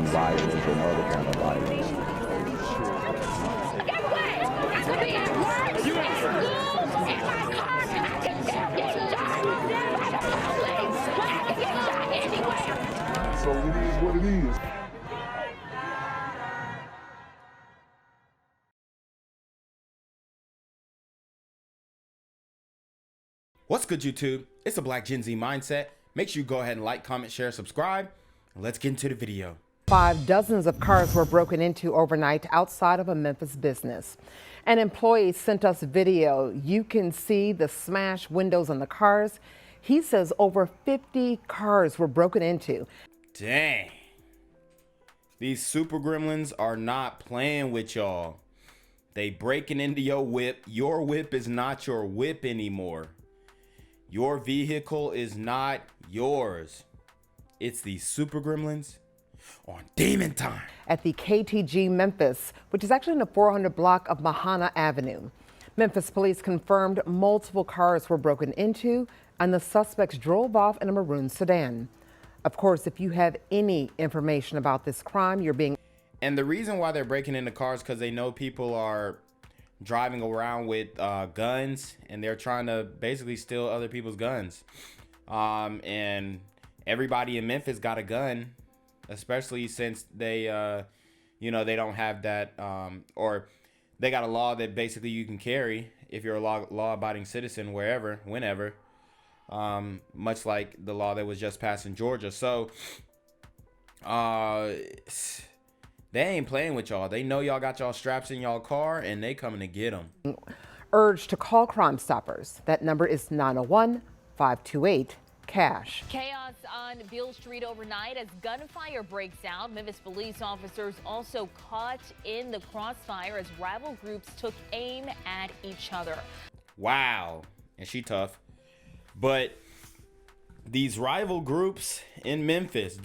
violence or no other kind of violence. Get away! I could be at work, at school, in my car, I can still get shot by the police, but I can get shot anywhere. So it is what it is. What's good, YouTube? It's the Black Gen Z Mindset. Make sure you go ahead and like, comment, share, subscribe, and let's get into the video. 5 dozens of cars were broken into overnight outside of a Memphis business. An employee sent us video. You can see the smashed windows on the cars. He says over 50 cars were broken into. Dang. These super gremlins are not playing with y'all. They breaking into your whip. Your whip is not your whip anymore. Your vehicle is not yours. It's these super gremlins on demon time. At the KTG Memphis, which is actually in the 400 block of Mahana Avenue. Memphis police confirmed multiple cars were broken into and the suspects drove off in a maroon sedan. Of course, if you have any information about this crime, you're being... And the reason why they're breaking into cars because they know people are driving around with guns and they're trying to basically steal other people's guns. And everybody in Memphis got a gun, especially since they, they don't have that, or they got a law that basically you can carry if you're a law-abiding citizen wherever, whenever, much like the law that was just passed in Georgia. So, they ain't playing with y'all. They know y'all got y'all straps in y'all car and they coming to get them. Urged to call Crime Stoppers. That number is 901-528-CASH. Chaos on Beale Street overnight as gunfire breaks out. Memphis police officers also caught in the crossfire as rival groups took aim at each other. Wow. And she tough. But these rival groups in Memphis,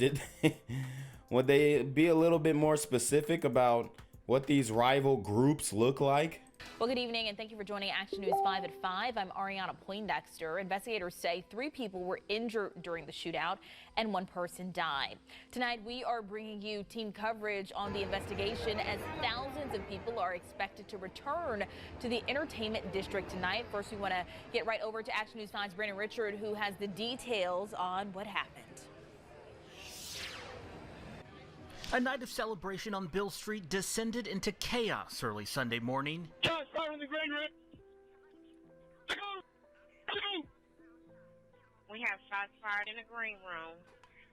would they be a little bit more specific about what these rival groups look like? Well, good evening and thank you for joining Action News 5 at 5. I'm Ariana Poindexter. Investigators say 3 people were injured during the shootout and 1 person died. Tonight, we are bringing you team coverage on the investigation as thousands of people are expected to return to the entertainment district tonight. First, we want to get right over to Action News 5's Brandon Richard, who has the details on what happened. A night of celebration on Beale Street descended into chaos early Sunday morning. Shots fired in the green room. We have shots fired in the green room.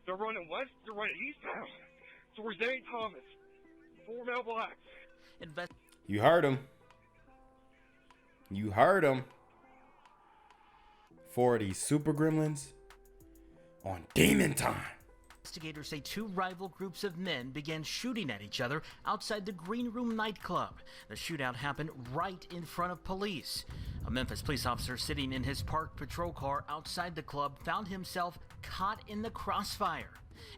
They're running west, they're running eastbound. Towards St. Thomas. 4 male blacks. You heard him. You heard him. 4 of these super gremlins on demon time. Investigators say 2 rival groups of men began shooting at each other outside the Green Room nightclub. The shootout happened right in front of police. A Memphis police officer sitting in his parked patrol car outside the club found himself caught in the crossfire.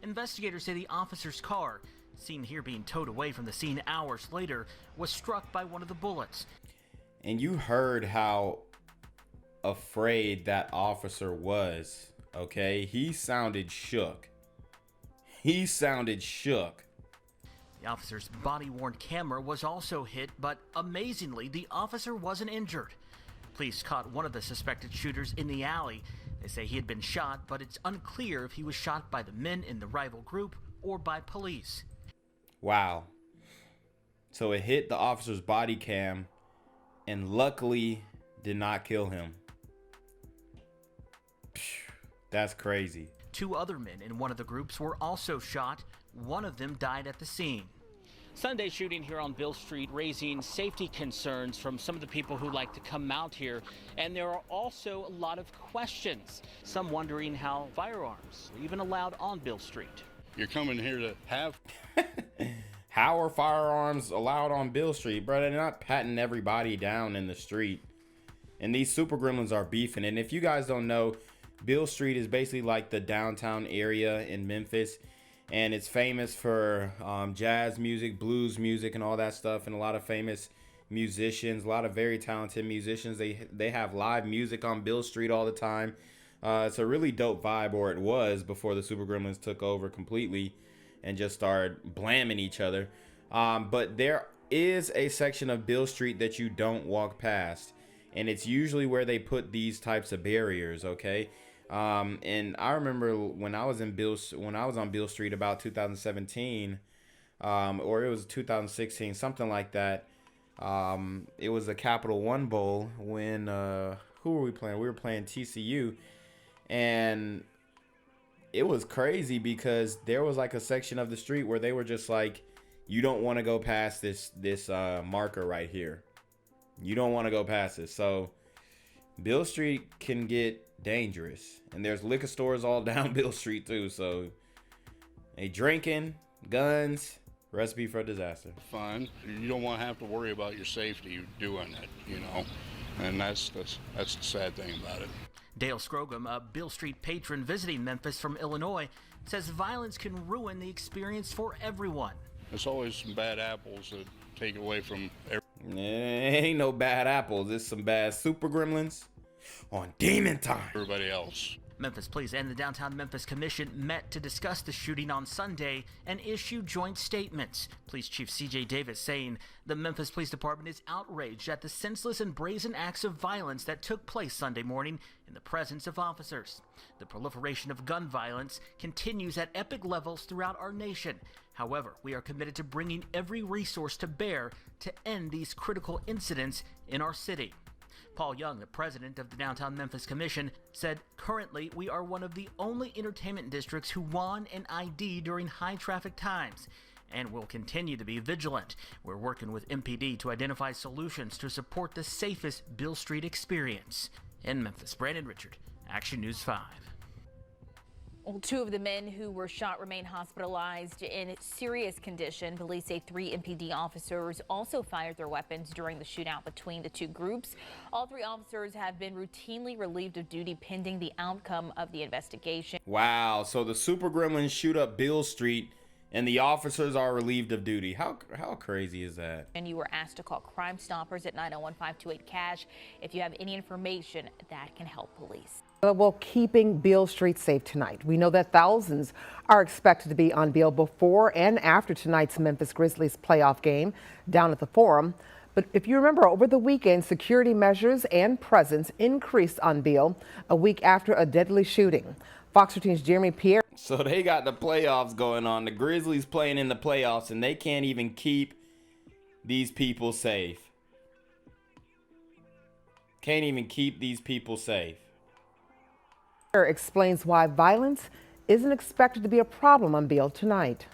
Investigators say the officer's car, seen here being towed away from the scene hours later, was struck by one of the bullets. And you heard how afraid that officer was, okay? He sounded shook. He sounded shook. The officer's body-worn camera was also hit, but amazingly, the officer wasn't injured. Police caught one of the suspected shooters in the alley. They say he had been shot, but it's unclear if he was shot by the men in the rival group or by police. Wow. So it hit the officer's body cam and luckily did not kill him. That's crazy. 2 other men in one of the groups were also shot. One of them died at the scene. Sunday shooting here on Beale Street raising safety concerns from some of the people who like to come out here. And there are also a lot of questions. Some wondering how firearms are even allowed on Beale Street. You're coming here to have... How are firearms allowed on Beale Street? Bro, they're not patting everybody down in the street. And these super gremlins are beefing. And if you guys don't know, Beale Street is basically like the downtown area in Memphis, and it's famous for jazz music, blues music, and all that stuff, and a lot of famous musicians, a lot of very talented musicians. They have live music on Beale Street all the time. It's a really dope vibe, or it was before the Super Gremlins took over completely. and just start blamming each other. But there is a section of Beale Street that you don't walk past, and it's usually where they put these types of barriers. Okay. And I remember when I was on Beale Street about 2017, or it was 2016, something like that. It was a Capital One Bowl when who were we playing? We were playing TCU, and it was crazy because there was like a section of the street where they were just like, you don't want to go past this marker right here. You don't want to go past it. So Beale Street can get dangerous, and there's liquor stores all down Beale Street too. So they drinking, guns, recipe for disaster. Fun. You don't want to have to worry about your safety doing it, you know, and that's the sad thing about it. Dale Scrogum, a Beale Street patron visiting Memphis from Illinois, says violence can ruin the experience for everyone. There's always some bad apples that take away from Ain't no bad apples. It's some bad super gremlins on demon time. everybody else. Memphis Police and the Downtown Memphis Commission met to discuss the shooting on Sunday and issue joint statements. Police Chief C.J. Davis saying the Memphis Police Department is outraged at the senseless and brazen acts of violence that took place Sunday morning in the presence of officers. The proliferation of gun violence continues at epic levels throughout our nation. However, we are committed to bringing every resource to bear to end these critical incidents in our city. Paul Young, the president of the Downtown Memphis Commission, said currently we are one of the only entertainment districts who won an ID during high traffic times and will continue to be vigilant. We're working with MPD to identify solutions to support the safest Beale Street experience. In Memphis, Brandon Richard, Action News 5. Well, 2 of the men who were shot remain hospitalized in serious condition. Police say 3 MPD officers also fired their weapons during the shootout between the 2 groups. All 3 officers have been routinely relieved of duty pending the outcome of the investigation. Wow. So the super gremlins shoot up Beale Street and the officers are relieved of duty. How crazy is that? And you were asked to call Crime Stoppers at 901-528-CASH if you have any information that can help police. Well, keeping Beale Street safe tonight. We know that thousands are expected to be on Beale before and after tonight's Memphis Grizzlies playoff game down at the Forum. But if you remember, over the weekend, security measures and presence increased on Beale a week after a deadly shooting. Fox 13's Jeremy Pierre. So they got the playoffs going on. The Grizzlies playing in the playoffs, and they can't even keep these people safe. Can't even keep these people safe. Explains why violence isn't expected to be a problem on Beale tonight.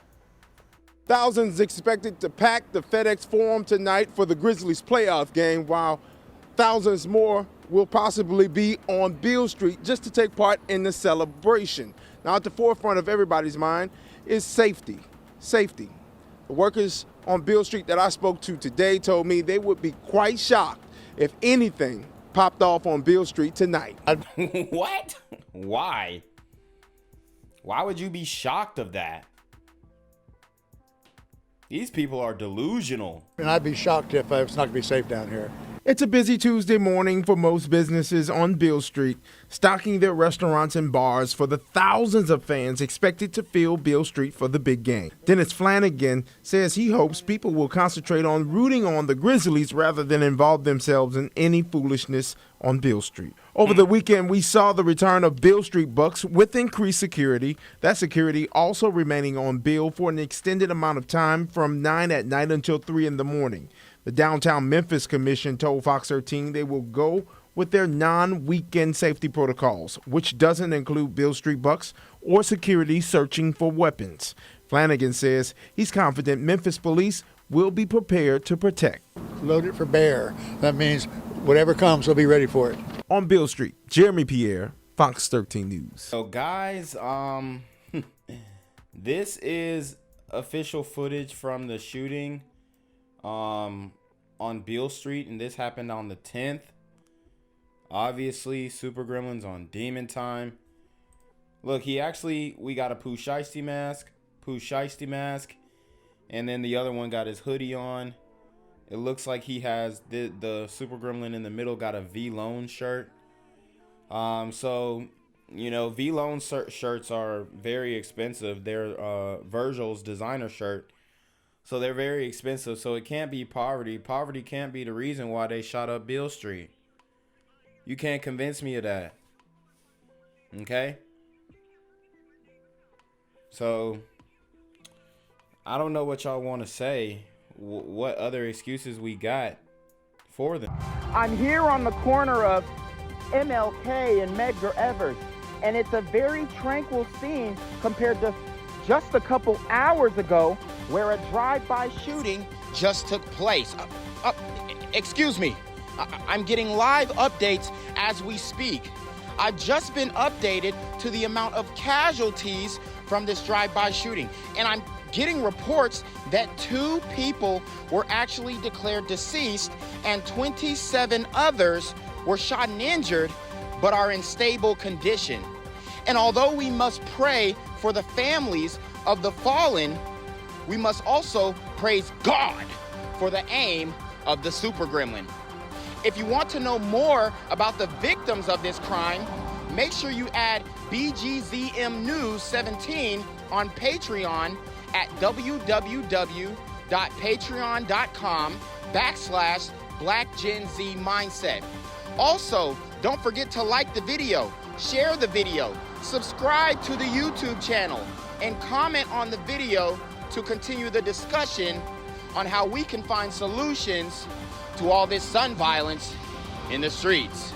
Thousands expected to pack the FedEx Forum tonight for the Grizzlies playoff game, while thousands more will possibly be on Beale Street just to take part in the celebration. Now, at the forefront of everybody's mind is safety. Safety. The workers on Beale Street that I spoke to today told me they would be quite shocked if anything popped off on Beale Street tonight. What? Why? Why would you be shocked of that? These people are delusional. And I'd be shocked if it's not going to be safe down here. It's a busy Tuesday morning for most businesses on Beale Street, stocking their restaurants and bars for the thousands of fans expected to fill Beale Street for the big game. Dennis Flanagan says he hopes people will concentrate on rooting on the Grizzlies rather than involve themselves in any foolishness on Beale Street. Over the weekend, we saw the return of Beale Street Bucks with increased security. That security also remaining on Beale for an extended amount of time from 9 at night until 3 in the morning. The Downtown Memphis Commission told Fox 13 they will go with their non-weekend safety protocols, which doesn't include Beale Street Bucks or security searching for weapons. Flanagan says he's confident Memphis police will be prepared to protect. Loaded for bear. That means whatever comes, we'll be ready for it. On Beale Street, Jeremy Pierre, Fox 13 News. So guys, this is official footage from the shooting on Beale Street, and this happened on the 10th. Obviously, Super Gremlins on Demon Time. Look, we got a Pooh Shiesty mask, and then the other one got his hoodie on. It looks like he has the Super Gremlin in the middle got a V Lone shirt. So You know, V-Lone shirts are very expensive. They're Virgil's designer shirt. So they're very expensive. So it can't be poverty. Poverty can't be the reason why they shot up Beale Street. You can't convince me of that. Okay? So I don't know what y'all want to say. What other excuses we got for them? I'm here on the corner of MLK and Medgar Evers, and it's a very tranquil scene compared to just a couple hours ago where a drive-by shooting just took place. Excuse me, I'm getting live updates as we speak. I've just been updated to the amount of casualties from this drive-by shooting, and I'm getting reports that 2 people were actually declared deceased and 27 others were shot and injured but are in stable condition. And although we must pray for the families of the fallen, we must also praise God for the aim of the super gremlin. If you want to know more about the victims of this crime, make sure you add BGZM News 17 on Patreon at www.patreon.com/blackgenzmindset. Also, don't forget to like the video, share the video, subscribe to the YouTube channel, and comment on the video to continue the discussion on how we can find solutions to all this gun violence in the streets.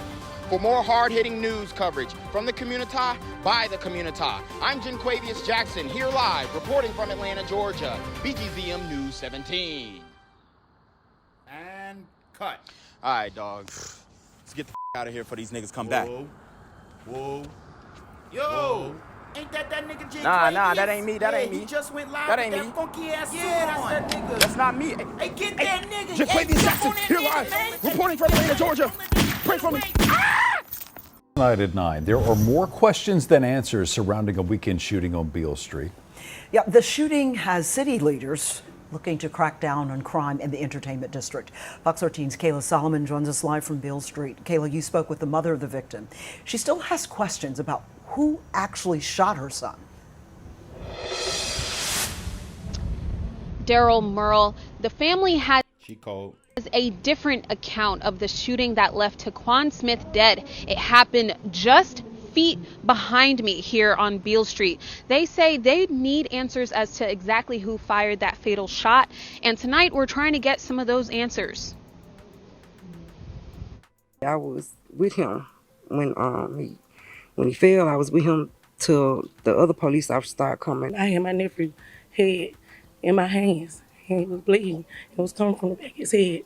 For more hard-hitting news coverage from the community, by the community, I'm Jenquavius Jackson, here live, reporting from Atlanta, Georgia, BGZM News 17. And cut. All right, dog. Let's get the out of here before these niggas come back. Whoa. Yo! Ain't that nigga J? Nah, that ain't me. That ain't me. He just went live That with ain't that me. funky ass Yeah, suit on. that's that nigga. That's not me. Hey, get that nigga. Jenquavius Jackson, here live, reporting from Atlanta, Georgia. Pray for me. Tonight at 9, there are more questions than answers surrounding a weekend shooting on Beale Street. Yeah, the shooting has city leaders looking to crack down on crime in the entertainment district. Fox 13's Kayla Solomon joins us live from Beale Street. Kayla, you spoke with the mother of the victim. She still has questions about who actually shot her son. Daryl Merle, the family has a different account of the shooting that left Taquan Smith dead. It happened just feet behind me here on Beale Street. They say they need answers as to exactly who fired that fatal shot, and tonight we're trying to get some of those answers. I was with him when he fell. I was with him till the other police officers started coming. I had my nephew's head in my hands. He was bleeding. It was coming from the back of his head.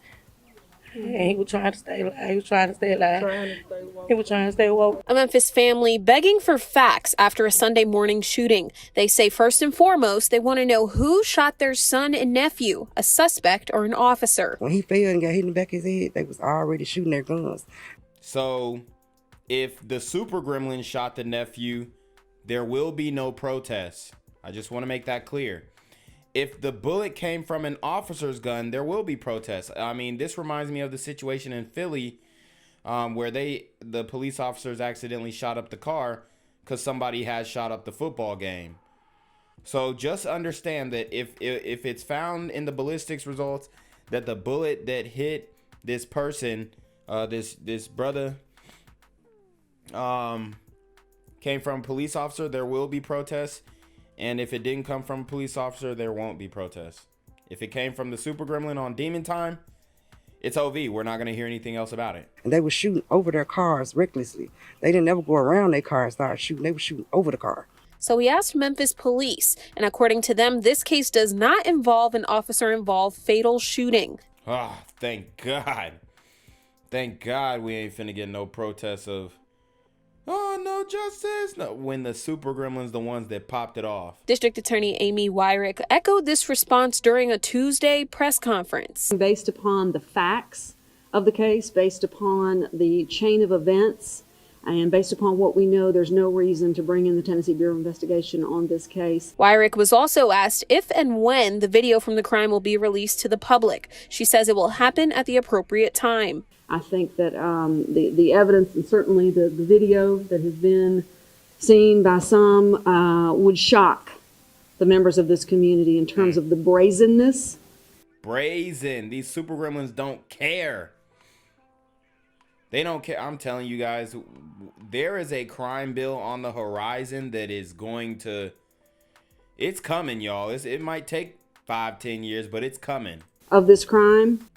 And he was trying to stay alive. He was trying to stay alive. He was trying to stay woke. A Memphis family begging for facts after a Sunday morning shooting. They say first and foremost, they want to know who shot their son and nephew, a suspect or an officer. When he fell and got hit in the back of his head, they was already shooting their guns. So, if the super gremlin shot the nephew, there will be no protests. I just want to make that clear. If the bullet came from an officer's gun, there will be protests. I mean, this reminds me of the situation in Philly where the police officers accidentally shot up the car because somebody had shot up the football game. So just understand that if it's found in the ballistics results that the bullet that hit this person, this brother, came from a police officer, there will be protests. And if it didn't come from a police officer, there won't be protests. If it came from the super gremlin on Demon Time, it's OV. We're not going to hear anything else about it. And they were shooting over their cars recklessly. They didn't ever go around their car and start shooting. They were shooting over the car. So we asked Memphis police, and according to them, this case does not involve an officer-involved fatal shooting. Oh, thank God. Thank God we ain't finna get no protests of, oh, no justice. No, when the super gremlins the ones that popped it off. District Attorney Amy Wyrick echoed this response during a Tuesday press conference. Based upon the facts of the case, based upon the chain of events, and based upon what we know, there's no reason to bring in the Tennessee Bureau of Investigation on this case. Wyrick was also asked if and when the video from the crime will be released to the public. She says it will happen at the appropriate time. I think that the evidence and certainly the video that has been seen by some would shock the members of this community in terms of the brazenness. Brazen. These super gremlins don't care. They don't care. I'm telling you guys, there is a crime bill on the horizon that is going to, it's coming, y'all. It might take 5-10 years, but it's coming. Of this crime.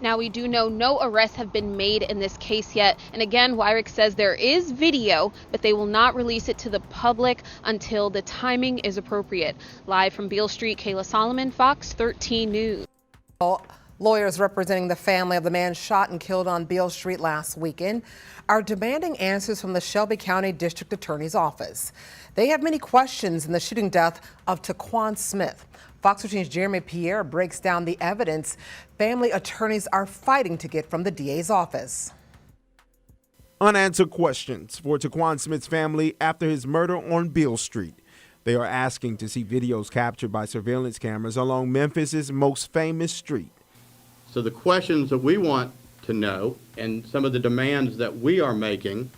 Now, we do know no arrests have been made in this case yet. And again, Wyrick says there is video, but they will not release it to the public until the timing is appropriate. Live from Beale Street, Kayla Solomon, Fox 13 News. Lawyers representing the family of the man shot and killed on Beale Street last weekend are demanding answers from the Shelby County District Attorney's Office. They have many questions in the shooting death of Taquan Smith. Fox 13's Jeremy Pierre breaks down the evidence family attorneys are fighting to get from the DA's office. Unanswered questions for Taquan Smith's family after his murder on Beale Street. They are asking to see videos captured by surveillance cameras along Memphis's most famous street. So the questions that we want to know and some of the demands that we are making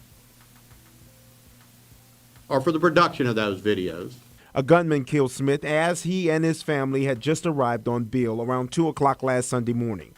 are for the production of those videos. A gunman killed Smith as he and his family had just arrived on Beale around 2 o'clock last Sunday morning.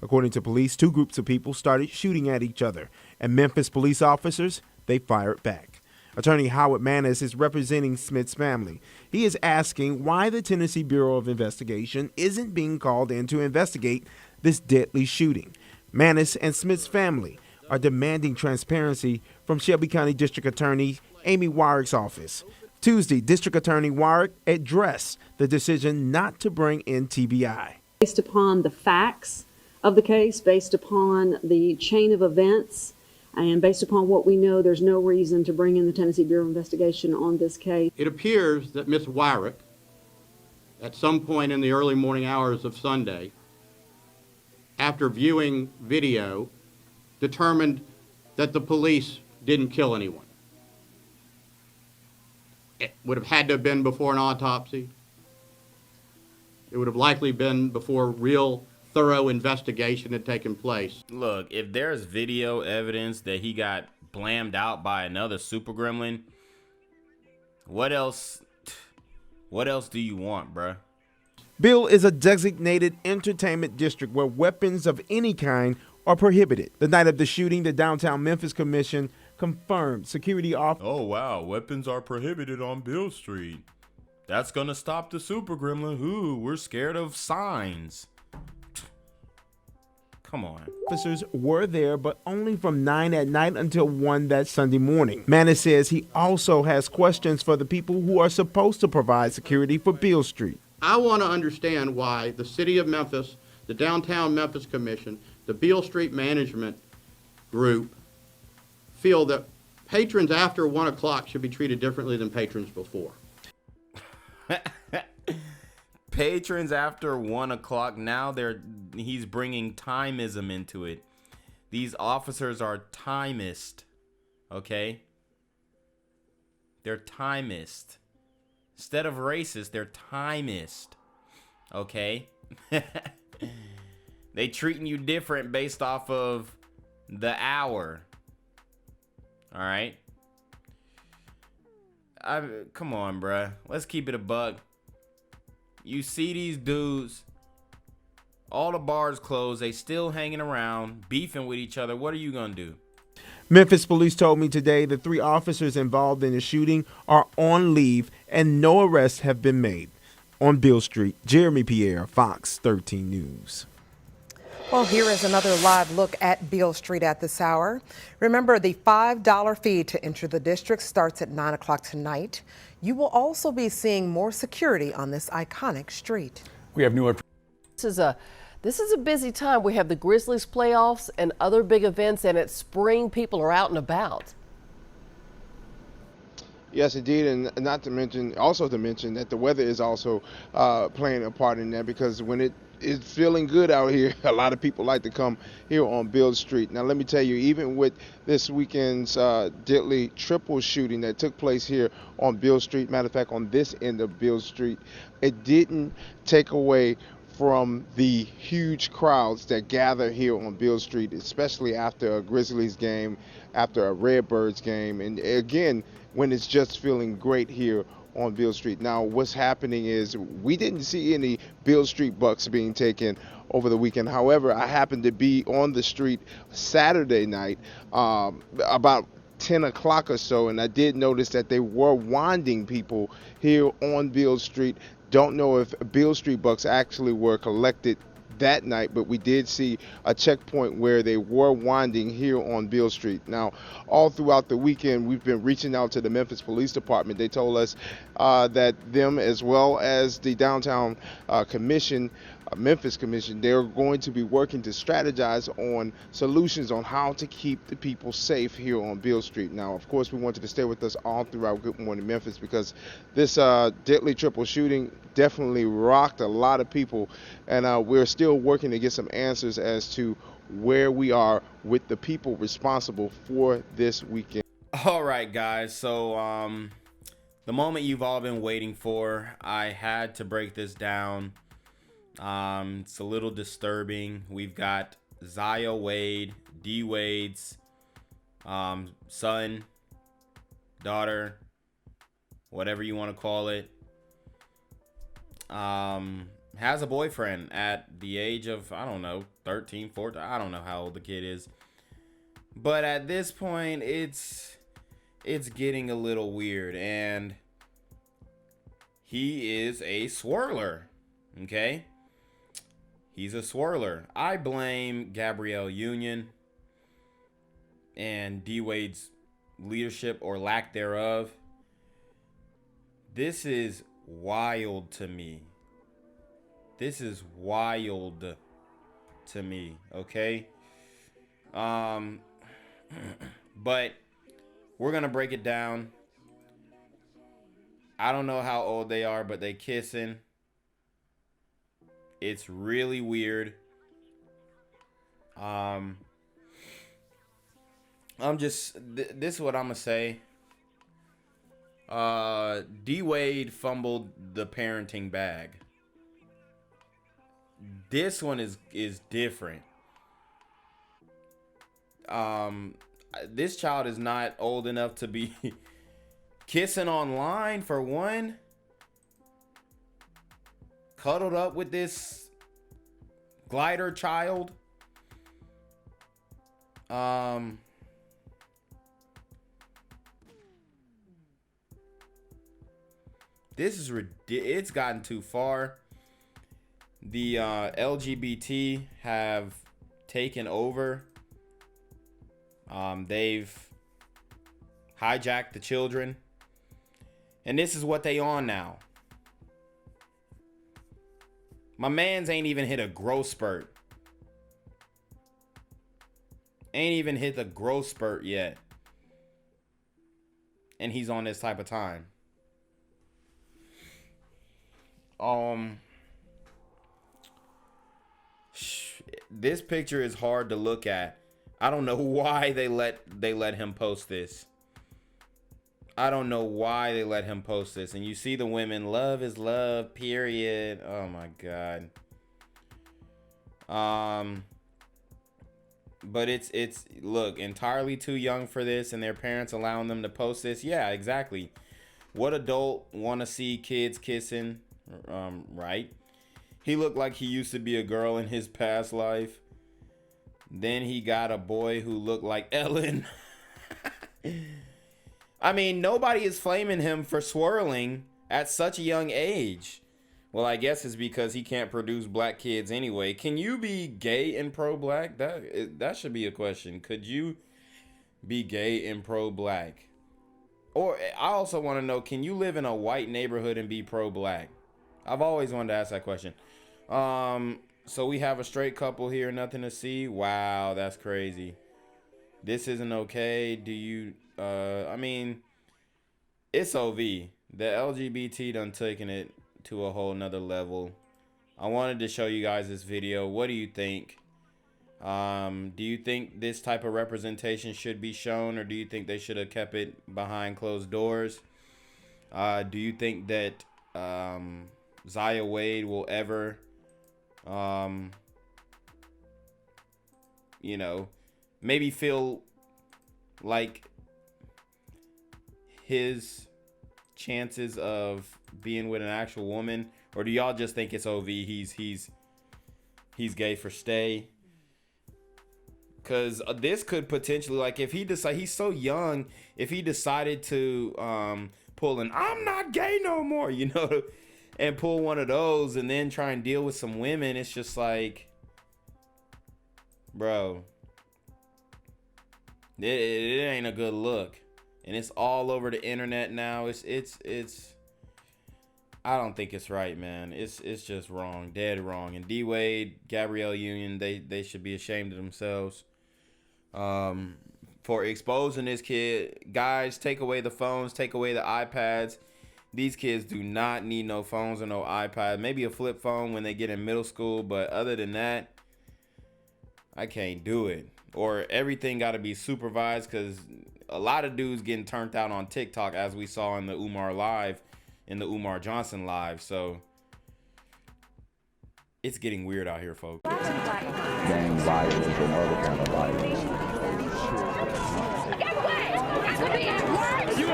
According to police, two groups of people started shooting at each other, and Memphis police officers, they fired back. Attorney Howard Manis is representing Smith's family. He is asking why the Tennessee Bureau of Investigation isn't being called in to investigate this deadly shooting. Manis and Smith's family are demanding transparency from Shelby County District Attorney Amy Wyrick's office. Tuesday, District Attorney Wyrick addressed the decision not to bring in TBI. Based upon the facts of the case, based upon the chain of events, and based upon what we know, there's no reason to bring in the Tennessee Bureau of Investigation on this case. It appears that Ms. Wyrick, at some point in the early morning hours of Sunday, after viewing video, determined that the police didn't kill anyone. It would have had to have been before an autopsy. It would have likely been before real thorough investigation had taken place. Look, if there's video evidence that he got blammed out by another super gremlin, what else do you want, bruh? Beale is a designated entertainment district where weapons of any kind are prohibited. The night of the shooting, the Downtown Memphis Commission confirmed security officers. Oh wow, weapons are prohibited on Beale Street. That's gonna stop the super gremlin. Ooh, we're scared of signs. Come on. Officers were there, but only from 9 at night until 1 that Sunday morning. Manis says he also has questions for the people who are supposed to provide security for Beale Street. I want to understand why the City of Memphis, the Downtown Memphis Commission, the Beale Street Management Group feel that patrons after 1 o'clock should be treated differently than patrons before. Patrons after 1 o'clock, now he's bringing timeism into it. These officers are timist, okay? They're timist. Instead of racist, they're timist, okay? They treating you different based off of the hour. All right? Come on, bruh. Let's keep it a buck. You see these dudes, all the bars closed, they still hanging around, beefing with each other. What are you gonna do? Memphis police told me today the 3 officers involved in the shooting are on leave and no arrests have been made. On Beale Street, Jeremy Pierre, Fox 13 News. Well, here is another live look at Beale Street at this hour. Remember, the $5 fee to enter the district starts at 9 o'clock tonight. You will also be seeing more security on this iconic street. We have new. This is a busy time. We have the Grizzlies playoffs and other big events, and it's spring. People are out and about. Yes, indeed, and not to mention that the weather is also playing a part in that, because when it's feeling good out here, a lot of people like to come here on Beale Street. Now, let me tell you, even with this weekend's deadly triple shooting that took place here on Beale Street, matter of fact, on this end of Beale Street, it didn't take away from the huge crowds that gather here on Beale Street, especially after a Grizzlies game, after a Redbirds game, and again, when it's just feeling great here on Beale Street. Now, what's happening is we didn't see any Beale Street bucks being taken over the weekend. However, I happened to be on the street Saturday night, about 10 o'clock or so, and I did notice that they were wanding people here on Beale Street. Don't know if Beale Street bucks actually were collected that night, but we did see a checkpoint where they were winding here on Beale Street. Now, all throughout the weekend, we've been reaching out to the Memphis Police Department. They told us that them, as well as the downtown commission, Memphis Commission, they're going to be working to strategize on solutions on how to keep the people safe here on Beale Street. Now, of course, we wanted to stay with us all throughout Good Morning Memphis because this deadly triple shooting definitely rocked a lot of people, and we're still working to get some answers as to where we are with the people responsible for this weekend. All right, guys, so the moment you've all been waiting for, I had to break this down. It's a little disturbing. We've got Zaya Wade, D Wade's son, daughter, whatever you want to call it, has a boyfriend at the age of, I don't know, 13, 14. I don't know how old the kid is. But at this point, it's getting a little weird, and he is a swirler, okay? He's a swirler. I blame Gabrielle Union and D Wade's leadership or lack thereof. This is wild to me. This is wild to me, okay? But we're gonna break it down. I don't know how old they are, but they kissing. It's really weird. This is what I'm gonna say. D Wade fumbled the parenting bag. This one is different. This child is not old enough to be kissing online, for one. Cuddled up with this glider child. This is it's gotten too far. The LGBT have taken over. They've hijacked the children, and this is what they on now. My man's ain't even hit a growth spurt. Ain't even hit the growth spurt yet. And he's on this type of time. This picture is hard to look at. I don't know why they let him post this. I don't know why they let him post this. And you see the women, love is love, period. Oh my God. But it's look, entirely too young for this, and their parents allowing them to post this. Yeah, exactly. What adult want to see kids kissing? Right? He looked like he used to be a girl in his past life. Then he got a boy who looked like Ellen. I mean, nobody is flaming him for swirling at such a young age. Well, I guess it's because he can't produce black kids anyway. Can you be gay and pro-black? That should be a question. Could you be gay and pro-black? Or I also want to know, can you live in a white neighborhood and be pro-black? I've always wanted to ask that question. So we have a straight couple here, nothing to see. Wow, that's crazy. This isn't okay. Do you, I mean, it's OV. The LGBT done taken it to a whole nother level. I wanted to show you guys this video. What do you think? Do you think this type of representation should be shown, or do you think they should have kept it behind closed doors? Do you think that Zaya Wade will ever You know, maybe feel like his chances of being with an actual woman, or do y'all just think it's OV? He's gay for stay? Because this could potentially, like, if he decide, he's so young, if he decided to pull an I'm not gay no more, you know, and pull one of those and then try and deal with some women, it's just like, bro, it ain't a good look. And it's all over the internet now. It's I don't think it's right, man. It's just wrong, dead wrong. And D Wade, Gabrielle Union, they should be ashamed of themselves for exposing this kid. Guys, take away the phones, take away the iPads. These kids do not need no phones or no iPad. Maybe a flip phone when they get in middle school, but other than that, I can't do it. Or everything got to be supervised, because a lot of dudes getting turned out on TikTok, as we saw in the Umar live, in the Umar Johnson live. So it's getting weird out here, folks. Gang violence and other kind of violence. Guess what? I could be at work, at school,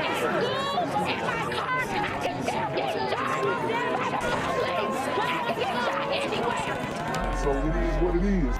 in my car, and I can still get shot by the police. I can get shot anywhere. So it is what it is.